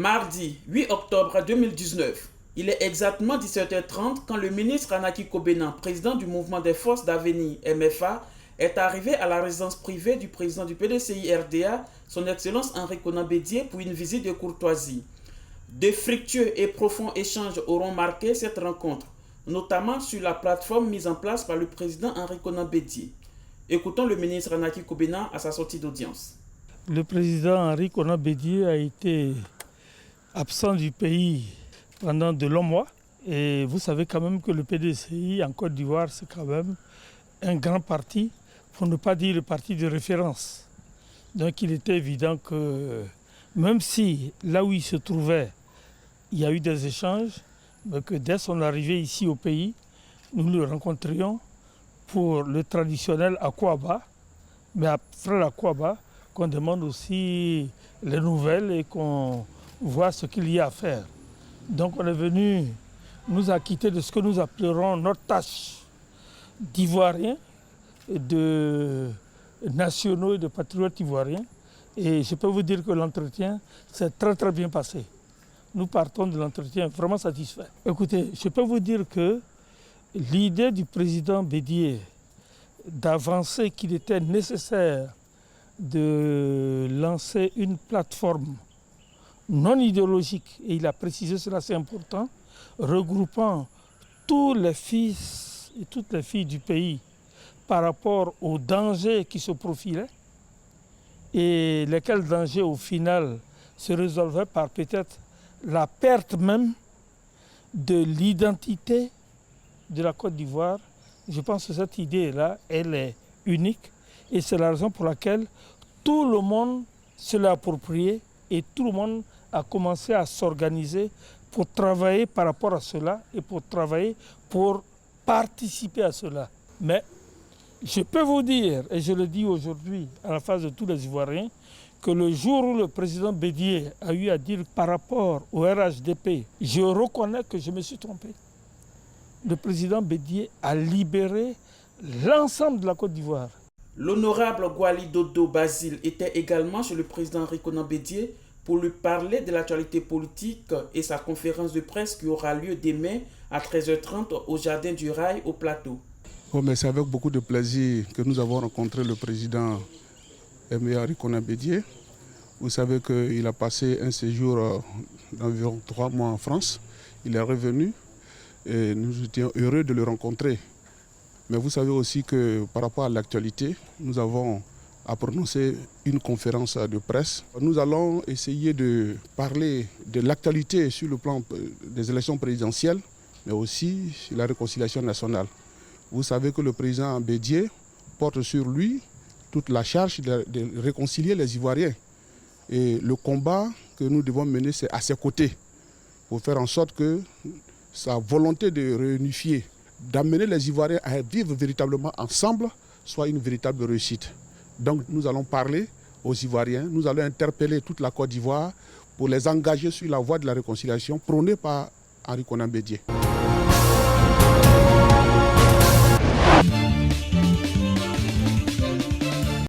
Mardi 8 octobre 2019, il est exactement 17h30 quand le ministre Anaki Kobenan, président du mouvement des forces d'avenir MFA, est arrivé à la résidence privée du président du PDCI RDA, son Excellence Henri Konan Bédié, pour une visite de courtoisie. De fructueux et profonds échanges auront marqué cette rencontre, notamment sur la plateforme mise en place par le président Henri Konan Bédié. Écoutons le ministre Anaki Kobenan à sa sortie d'audience. Le président Henri Konan Bédié a été absent du pays pendant de longs mois. Et vous savez quand même que le PDCI en Côte d'Ivoire, c'est quand même un grand parti, pour ne pas dire le parti de référence. Donc il était évident que même si là où il se trouvait, il y a eu des échanges, mais que dès son arrivée ici au pays, nous le rencontrions pour le traditionnel Akwaba, mais après l'Akwaba, qu'on demande aussi les nouvelles et qu'on voit ce qu'il y a à faire. Donc on est venu nous acquitter de ce que nous appellerons notre tâche d'Ivoiriens, de nationaux et de patriotes ivoiriens. Et je peux vous dire que l'entretien s'est très très bien passé. Nous partons de l'entretien vraiment satisfaits. Écoutez, je peux vous dire que l'idée du président Bédié d'avancer qu'il était nécessaire de lancer une plateforme non idéologique, et il a précisé cela, c'est important, regroupant tous les fils et toutes les filles du pays par rapport aux dangers qui se profilaient, et lesquels dangers au final se résolvaient par peut-être la perte même de l'identité de la Côte d'Ivoire. Je pense que cette idée-là, elle est unique, et c'est la raison pour laquelle tout le monde se l'a approprié et tout le monde a commencé à s'organiser pour travailler par rapport à cela et pour travailler pour participer à cela. Mais je peux vous dire, et je le dis aujourd'hui à la face de tous les Ivoiriens, que le jour où le président Bédié a eu à dire par rapport au RHDP, je reconnais que je me suis trompé. Le président Bédié a libéré l'ensemble de la Côte d'Ivoire. L'honorable Gwali Dodo Basile était également chez le président Henri Konan Bédié pour lui parler de l'actualité politique et sa conférence de presse qui aura lieu demain à 13h30 au Jardin du Rail au Plateau. Mais c'est avec beaucoup de plaisir que nous avons rencontré le président Henri Konan Bédié. Vous savez qu'il a passé un séjour d'environ 3 mois en France. Il est revenu et nous étions heureux de le rencontrer. Mais vous savez aussi que par rapport à l'actualité, nous avons à prononcer une conférence de presse. Nous allons essayer de parler de l'actualité sur le plan des élections présidentielles, mais aussi sur la réconciliation nationale. Vous savez que le président Bédié porte sur lui toute la charge de réconcilier les Ivoiriens. Et le combat que nous devons mener, c'est à ses côtés, pour faire en sorte que sa volonté de réunifier, d'amener les Ivoiriens à vivre véritablement ensemble, soit une véritable réussite. Donc nous allons parler aux Ivoiriens, nous allons interpeller toute la Côte d'Ivoire pour les engager sur la voie de la réconciliation prônée par Henri Konan Bédié.